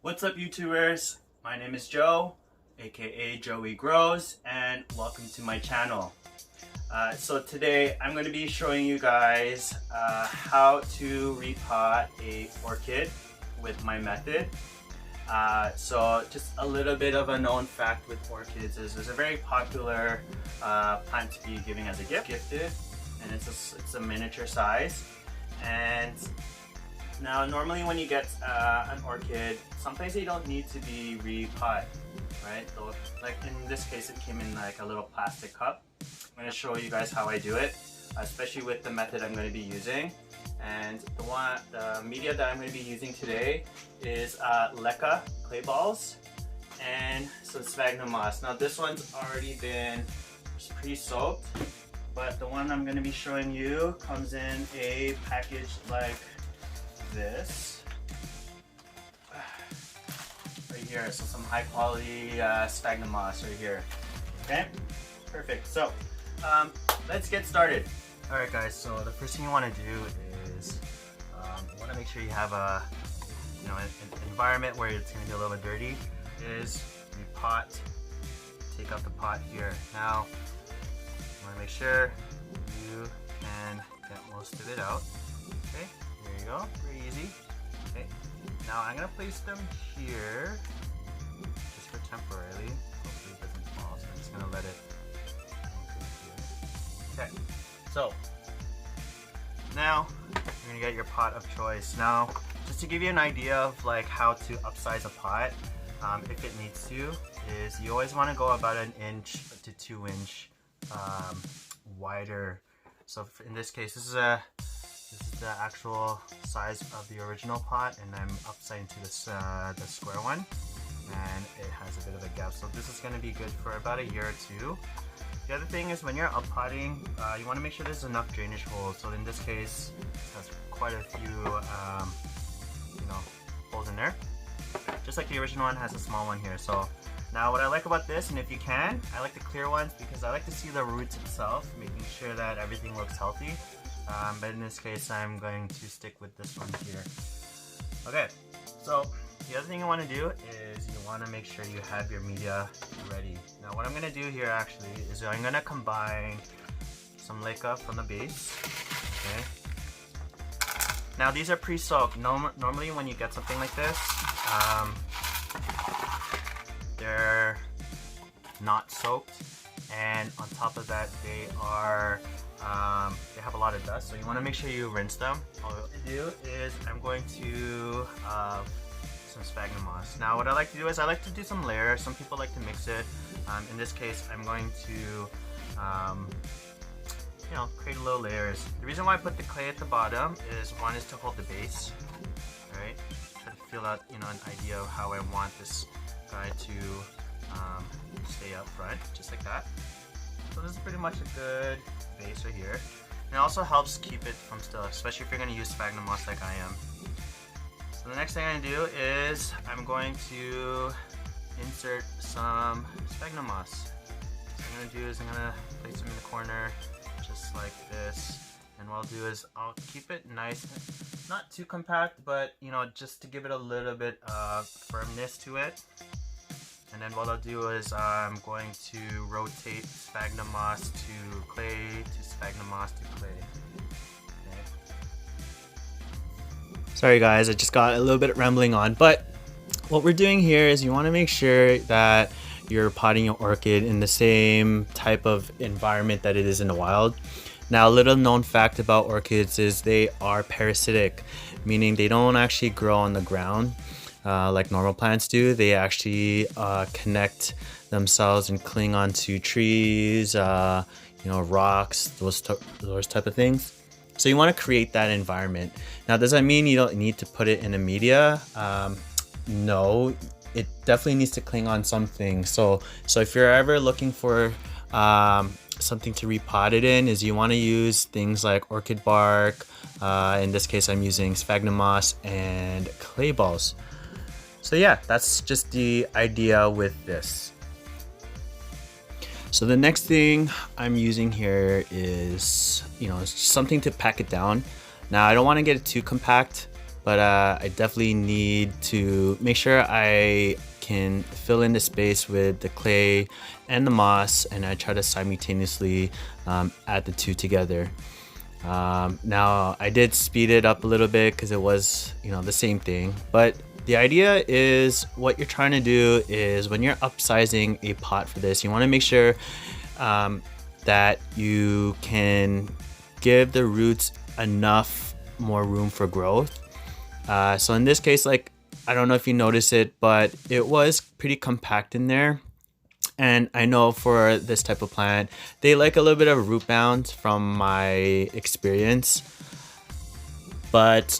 What's up, YouTubers? My name is Joe, aka JoeyGroows, and welcome to my channel. So today I'm going to be showing you guys how to repot a orchid with my method. So just a little bit of a known fact with orchids is it's a very popular plant to be giving as a gifted, and it's a miniature size. And now normally when you get an orchid, sometimes they don't need to be repot, right? So, like in this case, it came in like a little plastic cup. I'm going to show you guys how I do it, especially with the method I'm going to be using. And the media that I'm going to be using today is LECA clay balls and some sphagnum moss. Now this one's already been pre-soaked, but the one I'm going to be showing you comes in a package like this right here. So some high quality sphagnum moss right here. Okay, perfect. So let's get started. All right, guys. So the first thing you want to do is you want to make sure you have an environment where it's going to be a little bit dirty. Is repot. Take out the pot here. Now you want to make sure you can get most of it out. Okay. There you go, very easy. Okay, now I'm gonna place them here just for temporarily. Hopefully it doesn't fall, so I'm just gonna let it here. Okay, so now you're gonna get your pot of choice. Now, just to give you an idea of like how to upsize a pot, if it needs to, is you always want to go about 1 inch to 2 inch wider. So in this case, this is the actual size of the original pot, and I'm upsizing to the square one, and it has a bit of a gap. So this is going to be good for about a year or two. The other thing is when you're uppotting, you want to make sure there's enough drainage holes. So in this case, it has quite a few holes in there, just like the original one has a small one here. So now what I like about this, and if you can, I like the clear ones because I like to see the roots itself, making sure that everything looks healthy. But in this case, I'm going to stick with this one here. Okay, so the other thing you want to do is you want to make sure you have your media ready. Now what I'm going to do here actually is I'm going to combine some LECA from the base. Okay. Now these are pre-soaked. Normally when you get something like this, they're not soaked, and on top of that they have a lot of dust, so you want to make sure you rinse them. All I'm going to do is I'm going to some sphagnum moss. Now what I like to do is I like to do some layers. Some people like to mix it. In this case, I'm going to create little layers. The reason why I put the clay at the bottom is one is to hold the base. All right, try to feel out an idea of how I want this guy to stay up front, just like that. So this is pretty much a good base right here. And it also helps keep it from still, especially if you're going to use sphagnum moss like I am. So the next thing I'm going to do is I'm going to insert some sphagnum moss. So what I'm going to do is I'm going to place them in the corner just like this. And what I'll do is I'll keep it nice, not too compact, but just to give it a little bit of firmness to it. And then what I'll do is I'm going to rotate sphagnum moss to clay to sphagnum moss to clay. Okay. Sorry guys, I just got a little bit rambling on, but what we're doing here is you want to make sure that you're potting your orchid in the same type of environment that it is in the wild. Now, a little known fact about orchids is they are parasitic, meaning they don't actually grow on the ground like normal plants do. They actually connect themselves and cling onto trees, rocks, those type of things. So you want to create that environment. Now, does that mean you don't need to put it in a media? No, it definitely needs to cling on something. So if you're ever looking for something to repot it in, is you want to use things like orchid bark. In this case, I'm using sphagnum moss and clay balls. So yeah, that's just the idea with this. So the next thing I'm using here is, something to pack it down. Now I don't want to get it too compact, but I definitely need to make sure I can fill in the space with the clay and the moss, and I try to simultaneously add the two together. Now I did speed it up a little bit because it was, you know, the same thing, but the idea is what you're trying to do is when you're upsizing a pot for this, you want to make sure that you can give the roots enough more room for growth. So in this case, like, I don't know if you notice it, but it was pretty compact in there. And I know for this type of plant, they like a little bit of root bound from my experience. But,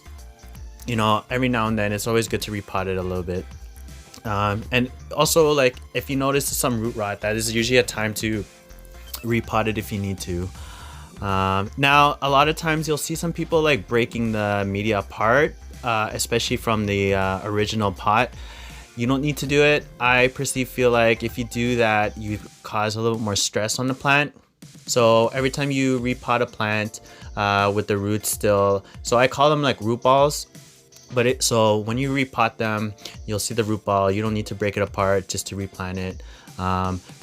you know, every now and then it's always good to repot it a little bit. And also, like, if you notice some root rot, that is usually a time to repot it if you need to. Now, a lot of times you'll see some people like breaking the media apart, especially from the original pot. You don't need to do it. I personally feel like if you do that, you cause a little more stress on the plant. So every time you repot a plant with the roots still, so I call them like root balls. But so when you repot them, you'll see the root ball. You don't need to break it apart just to replant it.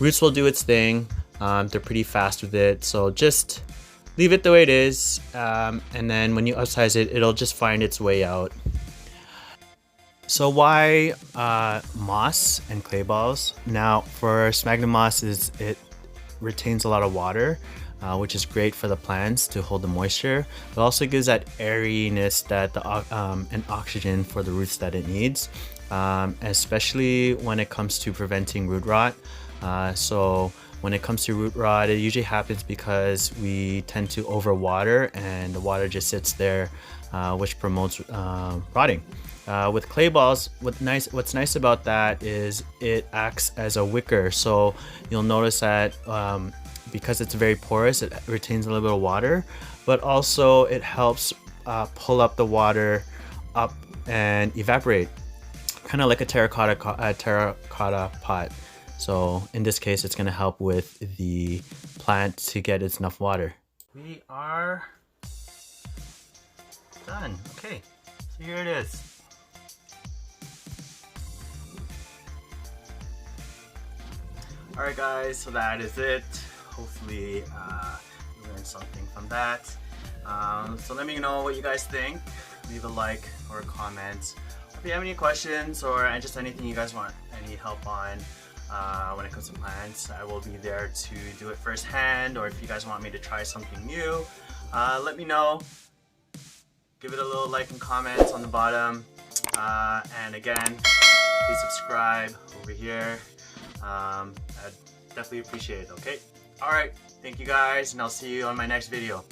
Roots will do its thing. They're pretty fast with it. So just leave it the way it is. And then when you upsize it, it'll just find its way out. So why moss and clay balls? Now for sphagnum moss, it retains a lot of water, which is great for the plants to hold the moisture. It also gives that airiness that and oxygen for the roots that it needs, especially when it comes to preventing root rot. So when it comes to root rot, it usually happens because we tend to overwater and the water just sits there, which promotes rotting. With clay balls, what's nice about that is it acts as a wicker. So you'll notice that because it's very porous, it retains a little bit of water, but also it helps pull up the water up and evaporate, kind of like a terracotta pot. So in this case, it's going to help with the plant to get enough water. We are done. Okay, so here it is. Alright guys, so that is it. Hopefully you learned something from that. So let me know what you guys think. Leave a like or a comment. If you have any questions or just anything you guys want any help on when it comes to plants, I will be there to do it firsthand. Or if you guys want me to try something new, let me know. Give it a little like and comment on the bottom. And again, please subscribe over here. I'd definitely appreciate it, okay? Alright, thank you guys, and I'll see you on my next video.